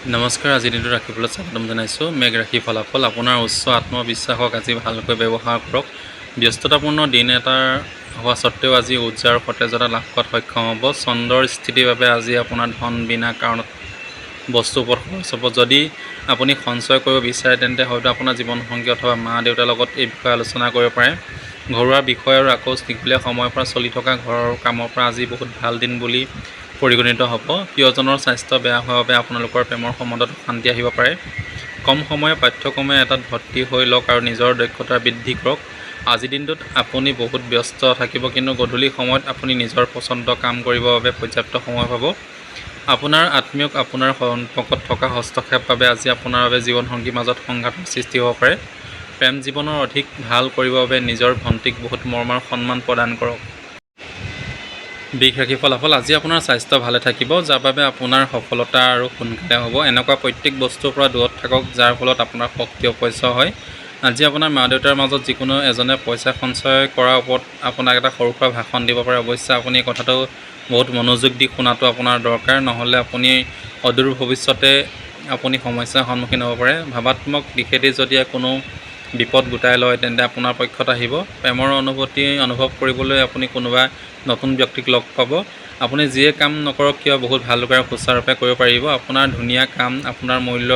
নমস্কাৰ। আজিৰ দিনটো ৰাখিবলৈ স্বাগতম জনাইছোঁ। মেঘ ৰাশি ফলাফল আপোনাৰ উচ্চ আত্মবিশ্বাসক আজি ভালকৈ ব্যৱহাৰ কৰক। ব্যস্ততাপূৰ্ণ দিন এটাৰ হোৱা স্বত্বেও আজি উৰ্জাৰ সতেজতা লাভ কৰাত সক্ষম হ'ব। চন্দ্ৰৰ স্থিতিৰ বাবে আজি আপোনাৰ ধন বিনা কাৰণত বস্তুৰ ওপৰত খৰচ হ'ব। যদি আপুনি সঞ্চয় কৰিব বিচাৰে তেন্তে হয়তো আপোনাৰ জীৱনসংগী অথবা মা দেউতাৰ লগত এই বিষয়ে আলোচনা কৰিব পাৰে। ঘৰুৱা বিষয় আৰু আকৌ দীঘলীয়া সময়ৰ পৰা চলি থকা ঘৰৰ কামৰ পৰা আজি বহুত ভাল দিন বুলি পৰিগণিত হ'ব। প্ৰিয়জনৰ স্বাস্থ্য বেয়া হোৱাৰ বাবে আপোনালোকৰ প্ৰেমৰ সম্বন্ধত অশান্তি আহিব পাৰে। কম সময়ৰ পাঠ্যক্ৰমে এটাত ভৰ্তি হৈ লওক আৰু নিজৰ দক্ষতা বৃদ্ধি কৰক। আজিৰ দিনটোত আপুনি বহুত ব্যস্ত থাকিব, কিন্তু গধূলি সময়ত আপুনি নিজৰ পচন্দৰ কাম কৰিবৰ বাবে পৰ্যাপ্ত সময় পাব। আপোনাৰ আত্মীয়ক আপোনাৰ সম্পৰ্কত থকা হস্তক্ষেপৰ বাবে আজি আপোনাৰ বাবে জীৱনসংগীৰ মাজত সংঘাতৰ সৃষ্টি হ'ব পাৰে। প্ৰেম জীৱনৰ অধিক ভাল কৰিবৰ বাবে নিজৰ ভণ্টিক বহুত মৰম আৰু সন্মান প্ৰদান কৰক। বৃষ ৰাশি ফলাফল। আজি আপোনাৰ স্বাস্থ্য ভালে থাকিব, যাৰ বাবে আপোনাৰ সফলতা আৰু সোনকালে হ'ব। এনেকুৱা প্ৰত্যেক বস্তুৰ পৰা দূৰত থাকক যাৰ ফলত আপোনাৰ শক্তি অপচয় হয়। আজি আপোনাৰ মা দেউতাৰ মাজত যিকোনো এজনে পইচা সঞ্চয় কৰাৰ ওপৰত আপোনাক এটা সৰু সুৰা ভাষণ দিব পাৰে। অৱশ্যে আপুনি কথাটো বহুত মনোযোগ দি শুনাটো আপোনাৰ দৰকাৰ, নহ'লে আপুনি অদূৰ ভৱিষ্যতে আপুনি সমস্যাৰ সন্মুখীন হ'ব পাৰে। ভাৱাত্মক দিশেদি যদি কোনো বিপদ গোটাই লয় তেন্তে আপোনাৰ পক্ষত আহিব। প্ৰেমৰ অনুভূতি অনুভৱ কৰিবলৈ আপুনি কোনোবা নতুন ব্যক্তিক লগ পাব। আপুনি যিয়ে কাম নকৰক কিয় বহুত ভালদৰে আৰু সুচাৰুৰূপে কৰিব পাৰিব। আপোনাৰ ধুনীয়া কাম আপোনাৰ মূল্য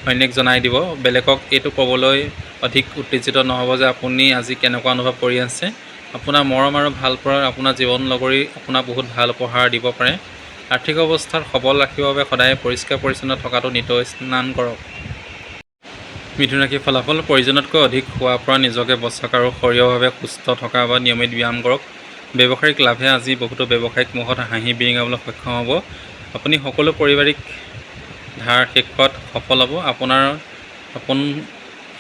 অন্যক জনাই দিব। বেলেগক এইটো ক'বলৈ অধিক উত্তেজিত নহ'ব যে আপুনি আজি কেনেকুৱা অনুভৱ কৰি আছে। আপোনাৰ মৰম আৰু ভালপোৱাৰ আপোনাৰ জীৱন লগৰী আপোনাক বহুত ভাল উপহাৰ দিব পাৰে। আৰ্থিক অৱস্থাত সবল ৰাখিবৰ বাবে সদায় পৰিষ্কাৰ পৰিচ্ছন্ন থকাটো নিতৌ স্নান কৰক। মিথুন ৰাশিৰ ফলাফল। প্ৰয়োজনতকৈ অধিক খোৱাৰ পৰা নিজকে বচাওক আৰু শৰীৰভাৱে সুস্থ থকা বা নিয়মিত ব্যায়াম কৰক। ব্যৱসায়িক লাভে আজি বহুতো ব্যৱসায়িক মুখত হাঁহি বিৰিঙাবলৈ সক্ষম হ'ব। আপুনি সকলো পাৰিবাৰিক ধাৰ শেষত সফল হ'ব। আপোনাৰ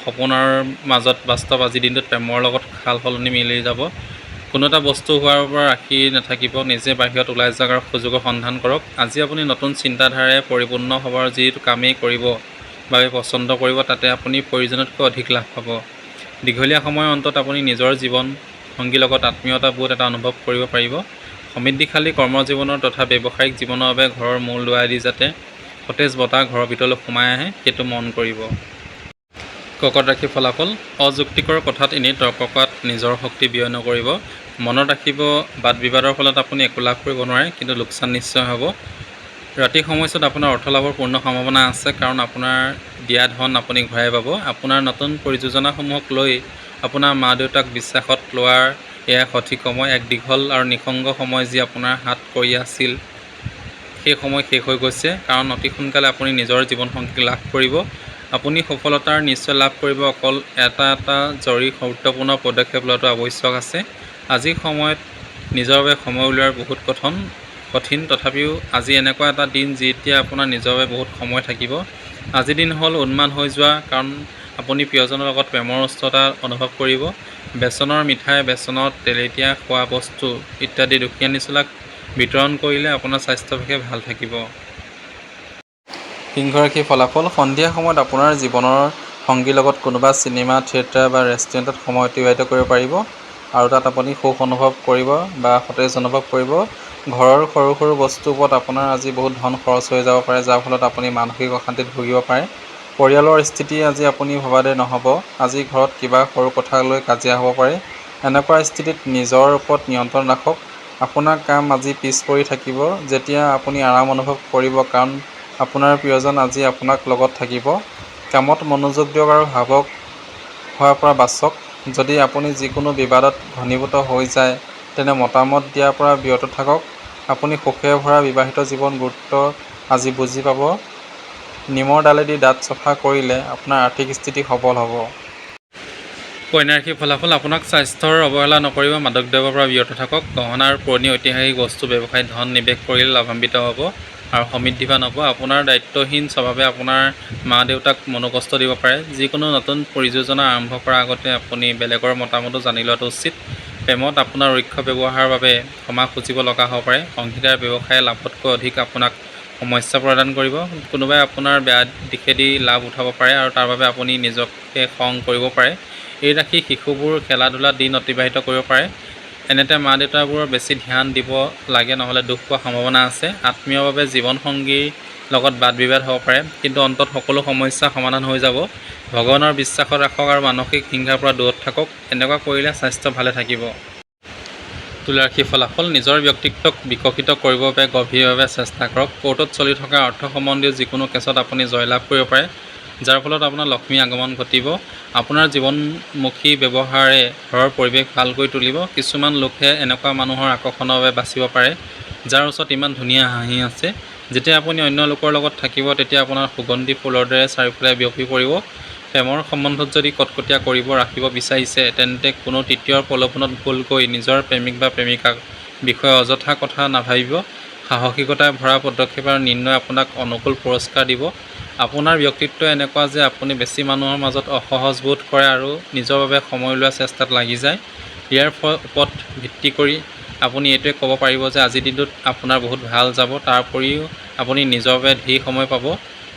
সপোনৰ মাজত বাস্তৱ আজিৰ দিনটোত প্ৰেমৰ লগত সাল সলনি মিলি যাব। কোনো এটা বস্তু হোৱাৰ পৰা ৰাখি নাথাকিব, নিজে বাহিৰত ওলাই যাওক আৰু সুযোগৰ সন্ধান কৰক। আজি আপুনি নতুন চিন্তাধাৰাৰে পৰিপূৰ্ণ হ'বৰ যিটো কামেই কৰিব বাবে পচন্দ কৰিব তাতে আপুনি প্ৰয়োজনতকৈ অধিক লাভ পাব। দীঘলীয়া সময়ৰ অন্তত আপুনি নিজৰ জীৱন সংগীৰ লগত আত্মীয়তাবোধ এটা অনুভৱ কৰিব পাৰিব। সমৃদ্ধিশালী কৰ্মজীৱনৰ তথা ব্যৱসায়িক জীৱনৰ বাবে ঘৰৰ মূল দুৱাৰেদি যাতে সতেজ বতাহ ঘৰৰ ভিতৰলৈ সোমাই আহে সেইটো মন কৰিব। কৰ্কট ৰাশিৰ ফলাফল। অযুক্তিকৰ কথাত এনেই তৰ্ক কৰাত নিজৰ শক্তি ব্যয় নকৰিব। মনত ৰাখিব বাদ বিবাদৰ ফলত আপুনি একো লাভ কৰিব নোৱাৰে, কিন্তু লোকচান নিশ্চয় হ'ব। ৰাতি সময়ছোৱাত আপোনাৰ অৰ্থ লাভৰ পূৰ্ণ সম্ভাৱনা আছে, কাৰণ আপোনাৰ দিয়া ধন আপুনি ঘূৰাই পাব। আপোনাৰ নতুন পৰিযোজনাসমূহক লৈ আপোনাৰ মা দেউতাক বিশ্বাসত লোৱাৰ এয়া সঠিক সময়। এক দীঘল আৰু নিঃসংগ সময় যি আপোনাৰ হাত কৰি আছিল সেই সময় শেষ হৈ গৈছে, কাৰণ অতি সোনকালে আপুনি নিজৰ জীৱনসংগীক লাভ কৰিব। আপুনি সফলতাৰ নিশ্চয় লাভ কৰিব। অকল এটা জৰুৰী গুৰুত্বপূৰ্ণ পদক্ষেপ লোৱাটো আৱশ্যক আছে। আজিৰ সময়ত নিজৰ বাবে সময় উলিওৱাৰ বহুত কঠিন, তথাপিও আজি এনেকুৱা এটা দিন যেতিয়া আপোনাৰ নিজৰ বাবে বহুত সময় থাকিব। আজিৰ দিন হ'ল উন্মাদ হৈ যোৱা, কাৰণ আপুনি প্ৰিয়জনৰ লগত প্ৰেমৰ উষ্ণতা অনুভৱ কৰিব। বেচনৰ মিঠাই, বেচনত তেলেতীয়া খোৱা বস্তু ইত্যাদি দুখীয়া নিচলাক বিতৰণ কৰিলে আপোনাৰ স্বাস্থ্যৰ পক্ষে ভাল থাকিব। সিংহ ৰাশিৰ ফলাফল। সন্ধিয়া সময়ত আপোনাৰ জীৱনৰ সংগীৰ লগত কোনোবা চিনেমা থিয়েটাৰ বা ৰেষ্টুৰেণ্টত সময় অতিবাহিত কৰিব পাৰিব, আৰু তাত আপুনি সুখ অনুভৱ কৰিব বা সতেজ অনুভৱ কৰিব। ঘৰৰ সৰু সৰু বস্তুৰ ওপৰত আপোনাৰ আজি বহুত ধন খৰচ হৈ যাব পাৰে, যাৰ ফলত আপুনি মানসিক অশান্তিত ভুগিব পাৰে। পৰিয়ালৰ স্থিতি আজি আপুনি ভবাদৰে নহ'ব। আজি ঘৰত কিবা সৰু কথা লৈ কাজিয়া হ'ব পাৰে। এনেকুৱা স্থিতিত নিজৰ ওপৰত নিয়ন্ত্ৰণ ৰাখক। আপোনাৰ কাম আজি পিছ পৰি থাকিব যেতিয়া আপুনি আৰাম অনুভৱ কৰিব, কাৰণ আপোনাৰ প্ৰিয়জন আজি আপোনাক লগত থাকিব। কামত মনোযোগ দিয়ক আৰু ভাবুক হোৱাৰ পৰা বাচক। যদি আপুনি যিকোনো বিবাদত ঘনীভূত হৈ যায় তেনে মতামত দিয়াৰ পৰা বিৰত থাকক। আপুনি সুখেৰে ভৰা বিবাহিত জীৱন গুৰুত্ব আজি বুজি পাব। নিমৰ ডালেদি দাঁত চফা কৰিলে আপোনাৰ আৰ্থিক স্থিতি সবল হ'ব। কন্যা ৰাশিৰ ফলাফল। আপোনাক স্বাস্থ্যৰ অৱহেলা নকৰিব। মাদক দ্ৰব্যৰ পৰা বিৰত থাকক। গহনা আৰু পুৰণি ঐতিহাসিক বস্তু ব্যৱসায়ত ধন নিৱেশ কৰিলে লাভান্বিত হ'ব আৰু সমৃদ্ধিৱান হ'ব। আপোনাৰ দায়িত্বহীন স্বভাৱে আপোনাৰ মা দেউতাক মনোকষ্ট দিব পাৰে। যিকোনো নতুন পৰিযোজনা আৰম্ভ কৰাৰ আগতে আপুনি বেলেগৰ মতামতো জানি লোৱাটো উচিত। প্ৰেমত আপোনাৰ ৰুক্ষ ব্যৱহাৰৰ বাবে ক্ষমা খুজিব লগা হ'ব পাৰে। অংশীদাৰ ব্যৱসায়ে লাভতকৈ অধিক আপোনাক সমস্যা প্ৰদান কৰিব। কোনোবাই আপোনাৰ বেয়া দিশেদি লাভ উঠাব পাৰে আৰু তাৰ বাবে আপুনি নিজকে খং কৰিব পাৰে। এই ৰাশি শিশুবোৰ খেলা ধূলাত দিন অতিবাহিত কৰিব পাৰে। এনেতে মা দেউতাবোৰৰ বেছি ধ্যান দিব লাগে, নহ'লে দুখ পোৱাৰ সম্ভাৱনা আছে। আত্মীয়ৰ বাবে জীৱনসংগীৰ লগত বাদ বিবাদ হ'ব পাৰে, কিন্তু অন্তত সকলো সমস্যা সমাধান হৈ যাব। ভগৱানৰ বিশ্বাসত ৰাখক আৰু মানসিক হিংসাৰ পৰা দূৰত থাকক। এনেকুৱা কৰিলে স্বাস্থ্য ভালে থাকিব। তুলা ৰাশিৰ ফলাফল, নিজৰ ব্যক্তিত্বক বিকশিত কৰিবৰ বাবে গভীৰভাৱে চেষ্টা কৰক। কোৰ্টত চলি থকা অৰ্থ সম্বন্ধীয় যিকোনো কেছত আপুনি জয়লাভ কৰিব পাৰে, যাৰ ফলত আপোনাৰ লক্ষ্মী আগমন ঘটিব। আপোনাৰ জীৱনমুখী ব্যৱহাৰে ঘৰৰ পৰিৱেশ ভাল কৰি তুলিব। কিছুমান লোকহে এনেকুৱা মানুহৰ আকৰ্ষণৰ বাবে বাচিব পাৰে, যাৰ ওচৰত ইমান ধুনীয়া হাঁহি আছে। যেতিয়া আপুনি অন্য লোকৰ লগত থাকিব, তেতিয়া আপোনাৰ সুগন্ধি ফুলৰ দৰে চাৰিওফালে বিয়পি পৰিব। প্ৰেমৰ সম্বন্ধত যদি কটকটীয়া কৰিব ৰাখিব বিচাৰিছে, তেন্তে কোনো তৃতীয়ৰ প্ৰলোভনত ভুলকৈ নিজৰ প্ৰেমিক বা প্ৰেমিকাৰ বিষয়ে অযথা কথা নাভাবিব। সাহসিকতাৰে ভৰা পদক্ষেপ আৰু নিৰ্ণয় আপোনাক অনুকূল পুৰস্কাৰ দিব। আপোনাৰ ব্যক্তিত্ব এনেকুৱা যে আপুনি বেছি মানুহৰ মাজত অসহজ বোধ কৰে আৰু নিজৰ বাবে সময় উলিওৱাৰ চেষ্টাত লাগি যায়। ইয়াৰ ওপৰত ভিত্তি কৰি আপুনি এইটোৱে ক'ব পাৰিব যে আজিৰ দিনটোত আপোনাৰ বহুত ভাল যাব। তাৰ উপৰিও আপুনি নিজৰ বাবে ধীৰ সময় পাব।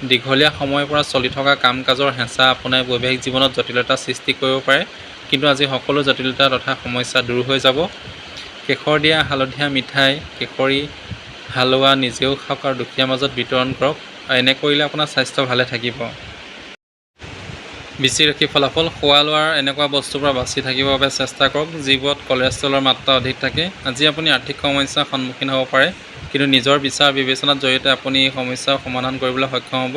দীঘলীয়া সময়ৰ পৰা চলি থকা কাম কাজৰ হেঁচা আপোনাৰ বৈবাহিক জীৱনত জটিলতা সৃষ্টি কৰিব পাৰে, কিন্তু আজি সকলো জটিলতা তথা সমস্যা দূৰ হৈ যাব। কেশৰ দিয়া হালধীয়া মিঠাই, কেশৰী হালোৱা নিজেও খাওক আৰু দুখীয়াৰ মাজত বিতৰণ কৰক। এনে কৰিলে আপোনাৰ স্বাস্থ্য ভালে থাকিব। বৃশ্চিক ৰাশিৰ ফলাফল, খোৱা লোৱাৰ এনেকুৱা বস্তুৰ পৰা বাচি থাকিবৰ বাবে চেষ্টা কৰক যিবোৰত কলেষ্ট্ৰলৰ মাত্ৰা অধিক থাকে। আজি আপুনি আৰ্থিক সমস্যাৰ সন্মুখীন হ'ব পাৰে, কিন্তু নিজৰ বিচাৰ বিবেচনাৰ জৰিয়তে আপুনি এই সমস্যাৰ সমাধান কৰিবলৈ সক্ষম হ'ব।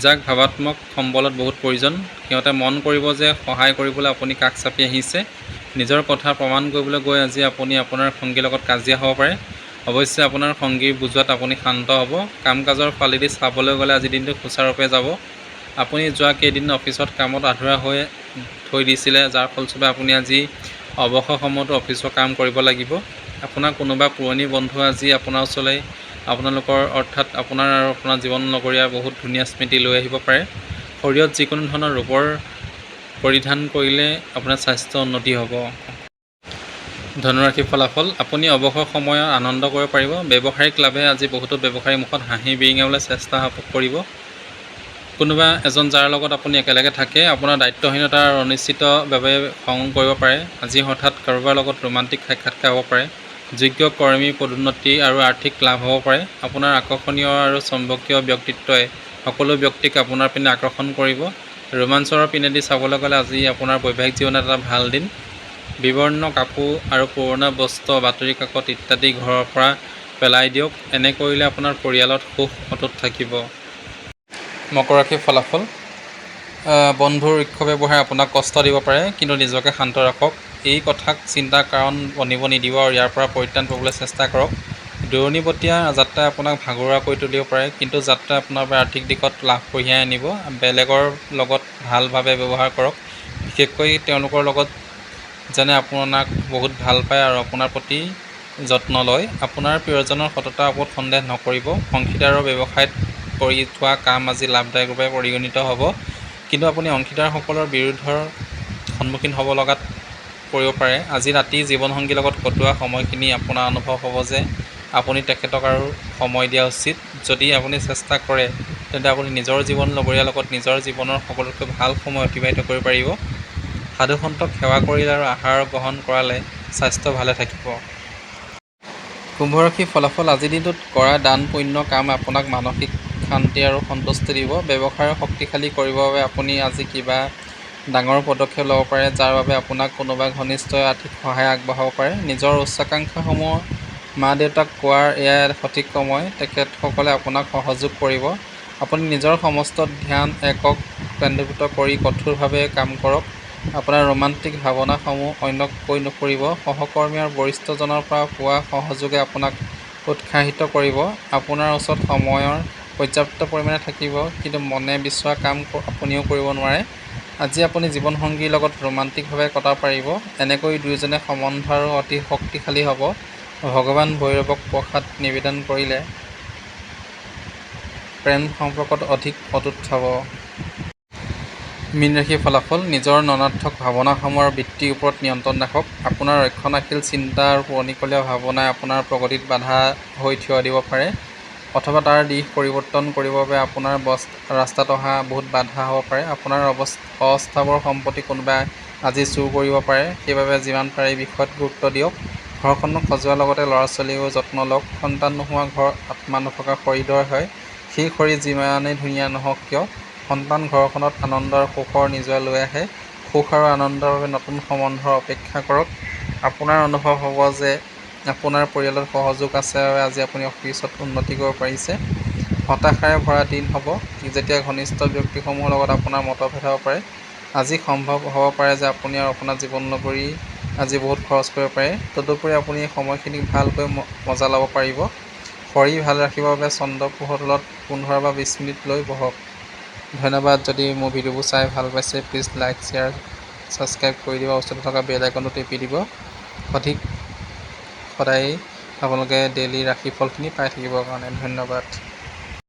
যাক ভাৱাত্মক সম্বলত বহুত প্ৰয়োজন, সিহঁতে মন কৰিব যে সহায় কৰিবলৈ আপুনি কাষ চাপি আহিছে। নিজৰ কথা প্ৰমাণ কৰিবলৈ গৈ আজি আপুনি আপোনাৰ সঙ্গীৰ লগত কাজিয়া হ'ব পাৰে। অৱশ্যে আপোনাৰ সঙ্গীৰ বুজোৱাত আপুনি শান্ত হ'ব। কাম কাজৰ ফালেদি চাবলৈ গ'লে আজিৰ দিনটো সুচাৰুৰূপে যাব। আপুনি যোৱা কেইদিন অফিচত কামত আধৰুৱা হৈ থৈ দিছিলে, যাৰ ফলস্বৰূপে আপুনি আজি অৱসৰ সময়তো অফিচৰ কাম কৰিব লাগিব। আপোনাৰ কোনোবা পুৰণি বন্ধু আজি আপোনাৰ ওচৰলৈ আপোনালোকৰ অৰ্থাৎ আপোনাৰ আৰু আপোনাৰ জীৱন নগৰীয়াৰ বহুত ধুনীয়া স্মৃতি লৈ আহিব পাৰে। শৰীৰত যিকোনো ধৰণৰ ৰূপৰ পৰিধান কৰিলে আপোনাৰ স্বাস্থ্য উন্নতি হ'ব। ধনুৰাশিৰ ফলাফল, আপুনি অৱসৰ সময়ত আনন্দ কৰিব পাৰিব। ব্যৱসায়িক লাভে আজি বহুতো ব্যৱসায়ীৰ মুখত হাঁহি বিৰিঙাবলৈ চেষ্টা কৰিব। কোনোবা এজন যাৰ লগত আপুনি একেলগে থাকে, আপোনাৰ দায়িত্বহীনতা আৰু অনিশ্চিতৰ বাবে খং কৰিব পাৰে। আজি হঠাৎ কাৰোবাৰ লগত ৰোমান্টিক সাক্ষাৎকাৰ হ'ব পাৰে। যোগ্য কৰ্মীৰ পদোন্নতি আৰু আৰ্থিক লাভ হ'ব পাৰে। আপোনাৰ আকৰ্ষণীয় আৰু চম্বকীয় ব্যক্তিত্বই সকলো ব্যক্তিক আপোনাৰ পিনে আকৰ্ষণ কৰিব। ৰোমাঞ্চৰ পিনেদি চাবলৈ গ'লে আজি আপোনাৰ বৈবাহিক জীৱনত এটা ভাল দিন। বিবৰ্ণ কাপোৰ আৰু পুৰণা বস্ত্ৰ, বাতৰি কাকত ইত্যাদি ঘৰৰ পৰা পেলাই দিয়ক। এনে কৰিলে আপোনাৰ পৰিয়ালত সুখ অটুট থাকিব। মকৰ ৰাশিৰ ফলাফল, বন্ধুৰ ৰুক্ষ ব্যৱহাৰে আপোনাক কষ্ট দিব পাৰে, কিন্তু নিজকে শান্ত ৰাখক। এই কথাক চিন্তাৰ কাৰণ বনিব নিদিব আৰু ইয়াৰ পৰা পৰিত্ৰাণ পাবলৈ চেষ্টা কৰক। দূৰণিবতীয়া যাত্ৰাই আপোনাক ভাগৰুৱা কৰি তুলিব পাৰে, কিন্তু যাত্ৰাই আপোনাৰ বাবে আৰ্থিক দিশত লাভ কঢ়িয়াই আনিব। বেলেগৰ লগত ভালভাৱে ব্যৱহাৰ কৰক, বিশেষকৈ তেওঁলোকৰ লগত যেনে আপোনাক বহুত ভাল পায় আৰু আপোনাৰ প্ৰতি যত্ন লয়। আপোনাৰ প্ৰিয়জনৰ সততাৰ ওপৰত সন্দেহ নকৰিব। অংশীদাৰৰ ব্যৱসায়ত কৰি থোৱা কাম আজি লাভদায়কভাৱে পৰিগণিত হ'ব, কিন্তু আপুনি অংশীদাৰসকলৰ বিৰোধৰ সন্মুখীন হ'ব লগাত পৰিব পাৰে। আজি ৰাতি জীৱনসংগীৰ লগত কটোৱা সময়খিনি আপোনাৰ অনুভৱ হ'ব যে আপুনি তেখেতক আৰু সময় দিয়া উচিত। যদি আপুনি চেষ্টা কৰে, তেন্তে আপুনি নিজৰ জীৱন লগৰীয়াৰ লগত নিজৰ জীৱনৰ সকলোতকৈ ভাল সময় অতিবাহিত কৰিব পাৰিব। সাধু সন্তক সেৱা কৰিলে আৰু আহাৰ গ্ৰহণ কৰালে স্বাস্থ্য ভালে থাকিব। কুম্ভ ৰাশিৰ ফলাফল, আজিৰ দিনটোত কৰা দান পুণ্য কাম আপোনাক মানসিক শান্তি আৰু সন্তুষ্টি দিব। ব্যৱসায় শক্তিশালী কৰিবৰ বাবে আপুনি আজি কিবা ডাঙৰ পদক্ষেপ ল'ব পাৰে, যাৰ বাবে আপোনাক কোনোবা ঘনিষ্ঠই আৰ্থিক সহায় আগবঢ়াব পাৰে। নিজৰ উচ্চাকাংক্ষাসমূহ মা দেউতাক কোৱাৰ এয়াই সঠিক সময়। তেখেতসকলে আপোনাক সহযোগ কৰিব। আপুনি নিজৰ সমস্ত ধ্যান একক কেন্দ্ৰীভূত কৰি কঠোৰভাৱে কাম কৰক। আপোনাৰ ৰোমান্টিক ভাৱনাসমূহ অন্যক কৈ নুফুৰিব। সহকৰ্মী আৰু বৰিষ্ঠজনৰ পৰা পোৱা সহযোগে আপোনাক উৎসাহিত কৰিব। আপোনাৰ ওচৰত সময়ৰ পৰ্যাপ্ত পৰিমাণে থাকিব, কিন্তু মনে বিচৰা কাম আপুনিও কৰিব নোৱাৰে। আজি আপুনি জীৱনসংগীৰ লগত ৰোমান্টিকভাৱে কটাব পাৰিব। এনেকৈ দুয়োজনে সম্বন্ধ আৰু অতি শক্তিশালী হ'ব। ভগৱান ভৈৰৱক প্ৰসাদ নিবেদন কৰিলে প্ৰেম সম্পৰ্কত অধিক অটুট হ'ব। মীন ৰাশিৰ ফলাফল, নিজৰ ননাৰ্থক ভাৱনাসমূহ আৰু বৃত্তিৰ ওপৰত নিয়ন্ত্ৰণ ৰাখক। আপোনাৰ ৰক্ষণশীল চিন্তা আৰু পুৰণিকলীয়া ভাৱনাই আপোনাৰ প্ৰগতিত বাধা হৈ থিয় দিব পাৰে, অথবা তাৰ দিশ পৰিৱৰ্তন কৰিবৰ বাবে আপোনাৰ ৰাস্তাত অহা বহুত বাধা হ'ব পাৰে। আপোনাৰ অস্থাৱৰ সম্পত্তি কোনোবাই আজি চুৰ কৰিব পাৰে, সেইবাবে যিমান পাৰে এই বিষয়ত গুৰুত্ব দিয়ক। ঘৰখনক সজোৱাৰ লগতে ল'ৰা ছোৱালীৰো যত্ন লওক। সন্তান নোহোৱা ঘৰ আত্মা নথকা শৰীৰৰ হয়, ৰাশি খৰি যিমানেই ধুনীয়া নহওক কিয়, সন্তান ঘৰখনত আনন্দ আৰু সুখৰ নিজুৱা লৈ আহে। সুখ আৰু আনন্দৰ বাবে নতুন সম্বন্ধৰ অপেক্ষা কৰক। আপোনাৰ অনুভৱ হ'ব যে আপোনাৰ পৰিয়ালত সহযোগ আছে আৰু আজি আপুনি অফিচত উন্নতি কৰিব পাৰিছে। হতাশাৰে ভৰা দিন হ'ব, যেতিয়া ঘনিষ্ঠ ব্যক্তিসমূহৰ লগত আপোনাৰ মতভেদ হ'ব পাৰে। আজি সম্ভৱ হ'ব পাৰে যে আপুনি আৰু আপোনাৰ জীৱননগৰী আজি বহুত খৰচ কৰিব পাৰে। তদুপৰি আপুনি এই সময়খিনিক ভালকৈ মজা ল'ব পাৰিব। শৰীৰ ভাল ৰাখিবৰ বাবে চন্দ্ৰ পোহৰৰ তলত 15 বা 20 মিনিট লৈ বহক। ধন্যবাদ। যদি মোৰ ভিডিঅ'বোৰ চাই ভাল পাইছে প্লিজ লাইক, শ্বেয়াৰ, ছাবস্ক্ৰাইব কৰি দিব। ওচৰতে থকা বেল আইকনটো টিপি দিব। সদায় আপোনালোকে ডেইলি ৰাশিফলখিনি পাই থাকিবৰ কাৰণে। ধন্যবাদ।